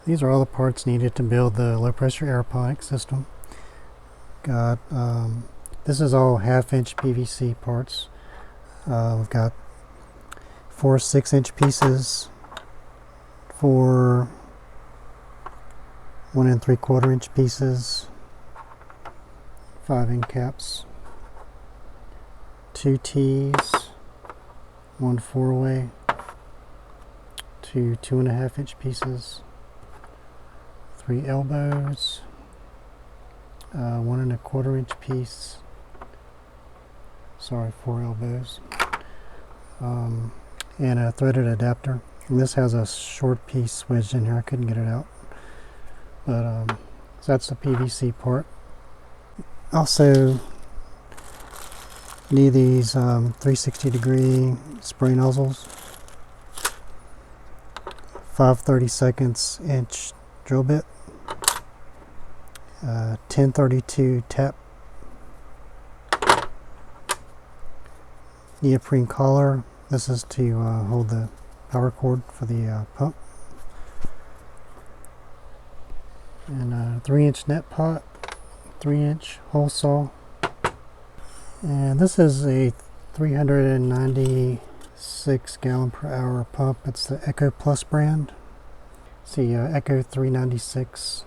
These are all the parts needed to build the low pressure aeroponics system. Got this is all 1/2 inch PVC parts. We've got 4 6-inch pieces, 4 1 3/4 inch pieces, 5 end caps, 2 T's, 1 4-way, 2 2.5-inch pieces, 3 elbows, 1 1/4-inch piece, sorry, 4 elbows, and a threaded adapter. And this has a short piece wedged in here. I couldn't get it out, but so that's the PVC part. Also need these 360-degree spray nozzles, 5/32 inch drill bit, 1032 tap, neoprene collar. This is to hold the power cord for the pump, and a 3-inch net pot, 3-inch hole saw, and this is a 396 gallon per hour pump. It's the Echo Plus brand. It's the Echo 396.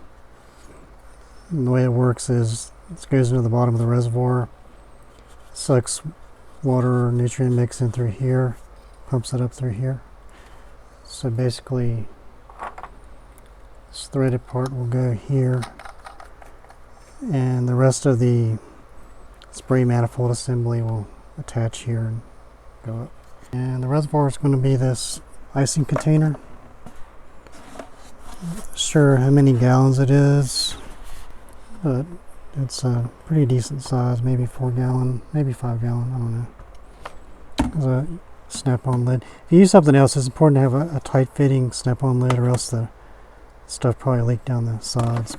And the way it works is it goes into the bottom of the reservoir, sucks water nutrient mix in through here, pumps it up through here. So basically this threaded part will go here, and the rest of the spray manifold assembly will attach here and go up. And the reservoir is going to be this icing container. Not sure how many gallons it is, but it's a pretty decent size, maybe 4 gallon, maybe 5 gallon, I don't know. There's a snap-on lid. If you use something else, it's important to have a tight fitting snap-on lid, or else the stuff probably leak down the sides.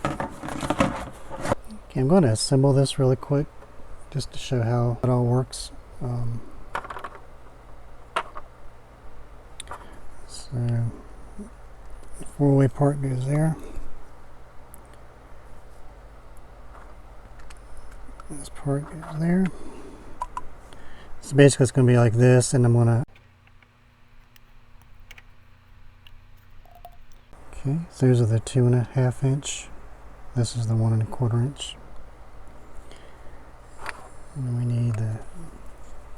Okay, I'm going to assemble this really quick just to show how it all works. So the 4-way part goes there. This part goes there. So basically it's going to be like this, and I'm going to... Okay, so those are the 2.5-inch. This is the 1 1/4-inch. And then we need the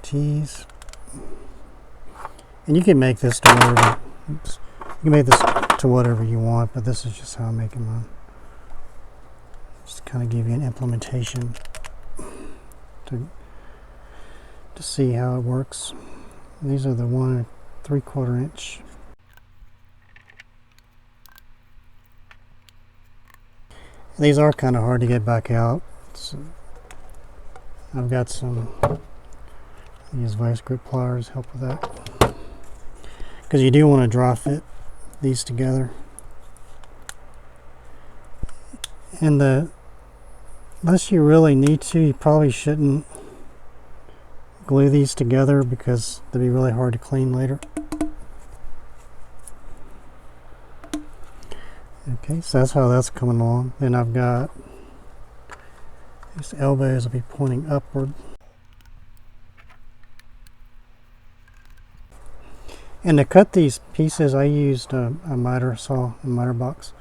T's. And you can make this to whatever, oops, you can make this to whatever you want, but this is just how I'm making mine. Just kind of give you an implementation to see how it works. And these are the 1 3/4-inch. These are kind of hard to get back out. So I've got some, these vice grip pliers help with that, because you do want to dry fit these together. And unless you really need to, you probably shouldn't glue these together, because they'll be really hard to clean later. Okay, so that's how that's coming along. Then I've got these elbows will be pointing upward. And to cut these pieces, I used a miter saw, a miter box.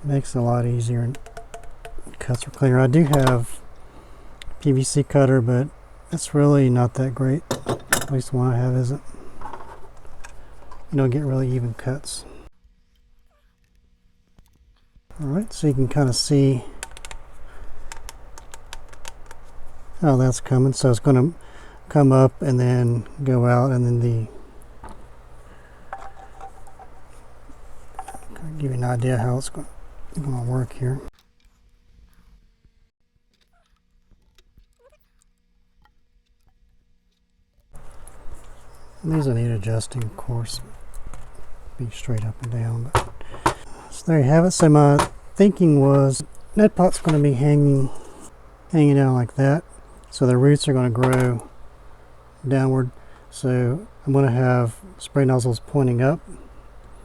Makes it a lot easier and cuts are cleaner. I do have a PVC cutter, but it's really not that great. At least the one I have isn't. You don't get really even cuts. Alright, so you can kind of see how that's coming. So it's going to come up and then go out, and then give you an idea how it's going to work here. And these will need adjusting, of course. Be straight up and down. But so there you have it. So my thinking was net pot's going to be hanging down like that. So the roots are going to grow downward. So I'm going to have spray nozzles pointing up,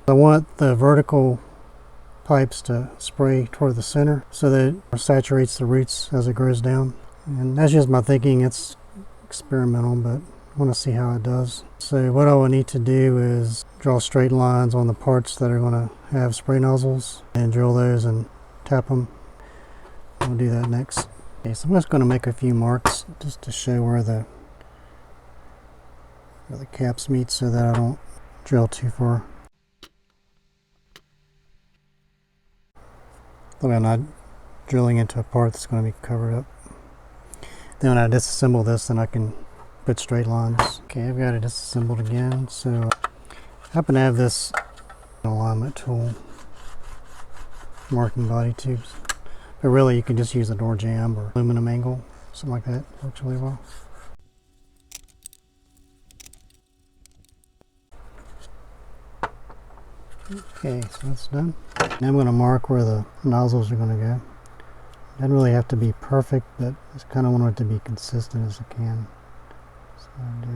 I want the vertical pipes to spray toward the center so that it saturates the roots as it grows down. And that's just my thinking. It's experimental, but I want to see how it does. So what I will need to do is draw straight lines on the parts that are going to have spray nozzles and drill those and tap them. We'll do that next. Okay, so I'm just going to make a few marks just to show where the caps meet so that I don't drill too far. That way I'm not drilling into a part that's going to be covered up. Then when I disassemble this, then I can put straight lines. Okay, I've got it disassembled again. So I happen to have this alignment tool marking body tubes. But really you can just use a door jamb or aluminum angle, something like that. Works really well. Okay, so that's done. Now I'm going to mark where the nozzles are going to go. Doesn't really have to be perfect, but I just kind of want it to be consistent as I can. So I do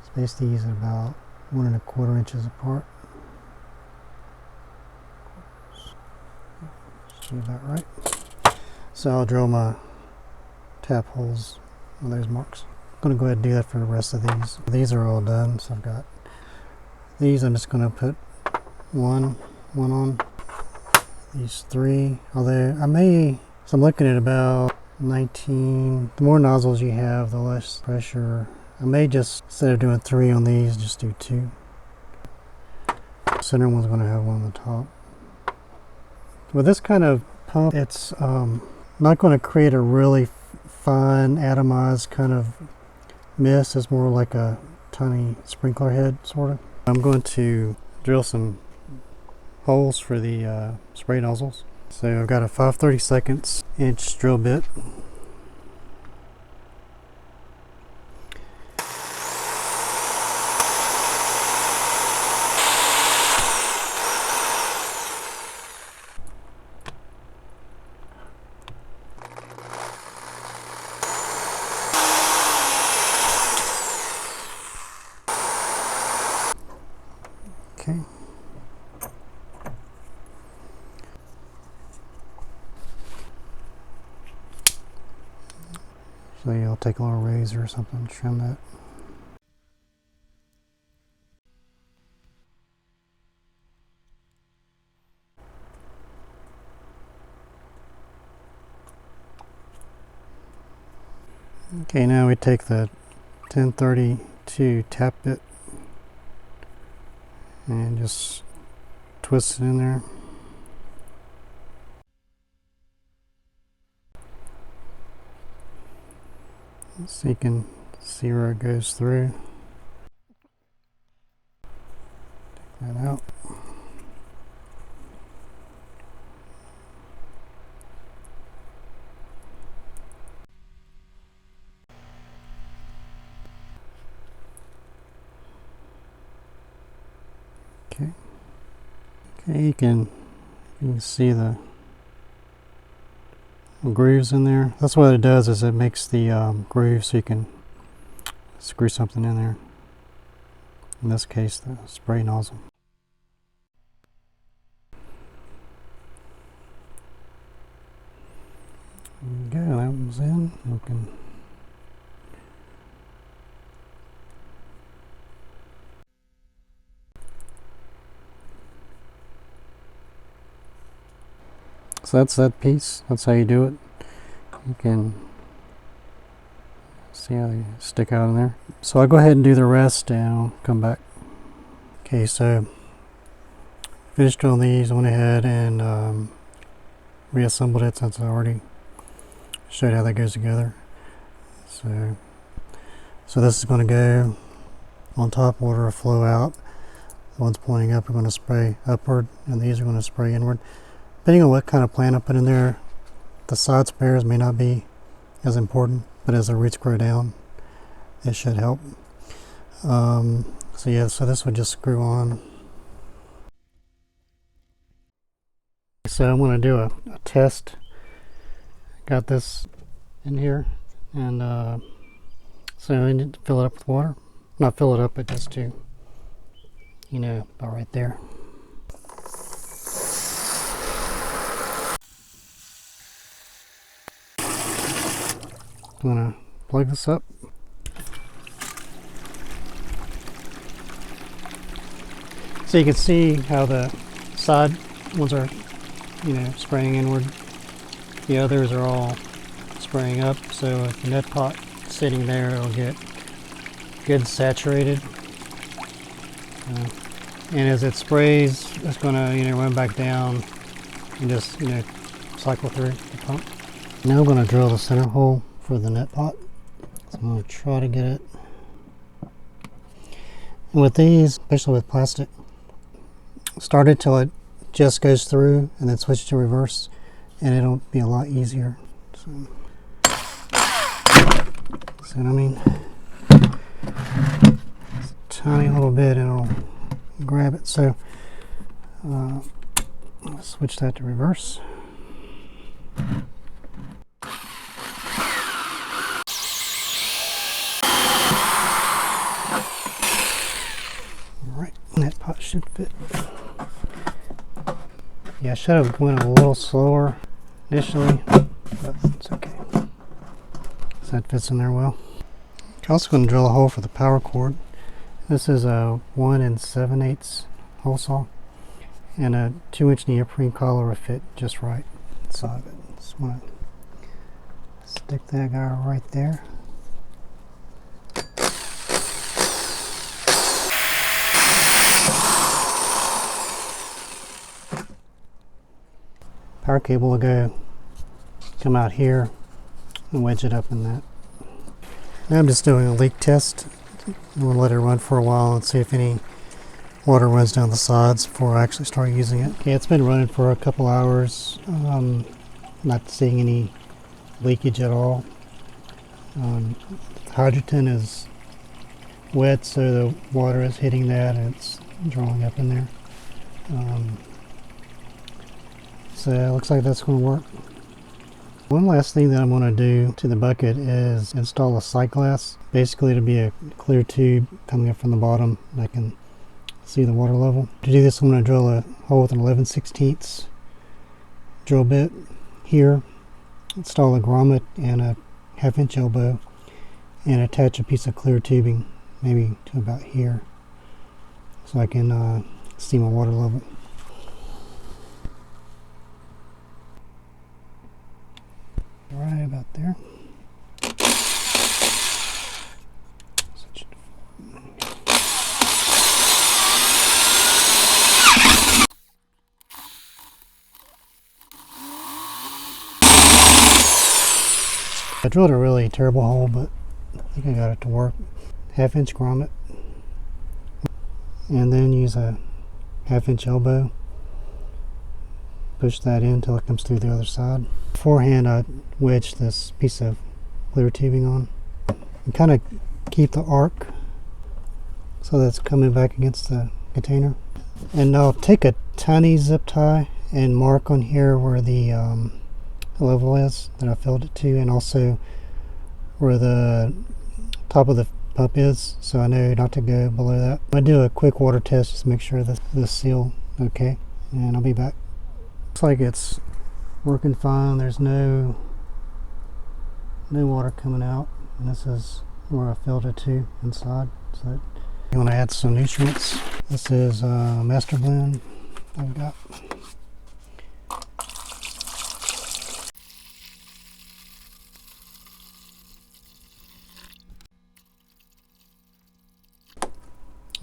space these at about 1 1/4 inches apart. Should be about right. So I'll drill my tap holes on those marks. I'm going to go ahead and do that for the rest of these. These are all done, so I've got these. I'm just going to put one on. These 3, although I may, so I'm looking at about 19. The more nozzles you have, the less pressure. I may just, instead of doing 3 on these, just do 2. The center one's going to have one on the top. With this kind of pump, it's not going to create a really fine atomized kind of mist. It's more like a tiny sprinkler head, sort of. I'm going to drill some holes for the spray nozzles. So I've got a 5/32 inch drill bit. Okay. So you'll take a little razor or something, trim that. Okay, now we take the 1032 tap bit and just twist it in there. So you can see where it goes through. Take that out. Okay. Okay, you can see the grooves in there. That's what it does, is it makes the grooves so you can screw something in there. In this case, the spray nozzle. There we go, that one's in. We can so that's that piece. That's how you do it. You can see how they stick out in there. So I'll go ahead and do the rest and I'll come back. Okay, so finished drilling these. I went ahead and reassembled it since I already showed how that goes together. So this is going to go on top, water will flow out. The ones pointing up are going to spray upward, and these are going to spray inward. Depending on what kind of plant I put in there, the side sprayers may not be as important, but as the roots grow down, it should help. So yeah, so this would just screw on. So I'm going to do a test. Got this in here, and so I need to fill it up with water. Not fill it up, but just to you know, about right there. I'm gonna plug this up. So you can see how the side ones are, you know, spraying inward. The others are all spraying up. So if the net pot is sitting there, it'll get good saturated. And as it sprays, it's gonna, you know, run back down and just, you know, cycle through the pump. Now I'm gonna drill the center hole for the net pot. So I'm gonna try to get it. And with these, especially with plastic, start it till it just goes through and then switch to reverse, and it'll be a lot easier. So, see what I mean? It's a tiny little bit and it'll grab it. So I'll switch that to reverse. Alright, that pot should fit. Yeah, I should have went a little slower initially, but it's okay. So that fits in there well. I'm also going to drill a hole for the power cord. This is a 1 7/8 hole saw, and a 2-inch neoprene collar will fit just right inside of it. Just want to stick that guy right there. Power cable will come out here and wedge it up in that. Now I'm just doing a leak test. I'm going to let it run for a while and see if any water runs down the sides before I actually start using it. Okay, it's been running for a couple hours. Not seeing any leakage at all. The hydrogen is wet, so the water is hitting that and it's drawing up in there. So it looks like that's going to work. One last thing that I'm going to do to the bucket is install a sight glass. Basically it'll be a clear tube coming up from the bottom and I can see the water level. To do this I'm going to drill a hole with an 11/16 drill bit here, install a grommet and a 1/2-inch elbow, and attach a piece of clear tubing maybe to about here so I can see my water level. Right about there. I drilled a really terrible hole, but I think I got it to work. 1/2-inch grommet, and then use a 1/2-inch elbow. Push that in until it comes through the other side. Beforehand I wedged this piece of clear tubing on and kind of keep the arc so that's coming back against the container. And I'll take a tiny zip tie and mark on here where the level is that I filled it to, and also where the top of the pump is, so I know not to go below that. I do a quick water test just to make sure that the seal okay, and I'll be back. Looks like it's working fine. There's no water coming out, and this is where I filled it to inside. So you want to add some nutrients. This is master blend I've got.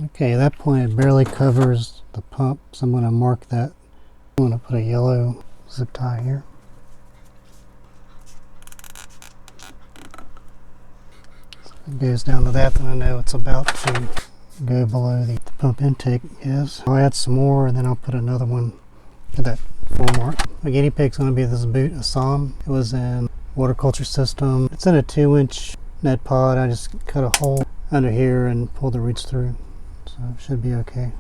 Okay, at that point it barely covers the pump, so I'm going to mark that. I'm going to put a yellow zip tie here. So if it goes down to that, then I know it's about to go below the pump intake is. I'll add some more and then I'll put another one at that full mark. My guinea pig's going to be this Bhut Assam. It was in water culture system. It's in a 2-inch net pot. I just cut a hole under here and pull the roots through. So it should be okay.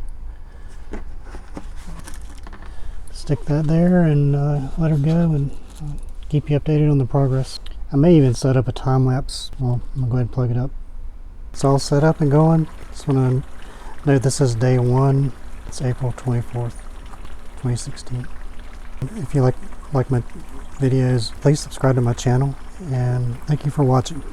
Stick that there and let her go, and keep you updated on the progress. I may even set up a time lapse. Well, I'm going to go ahead and plug it up. It's all set up and going. Just want to No, this is day 1. It's April 24th, 2016. If you like my videos, please subscribe to my channel, and thank you for watching.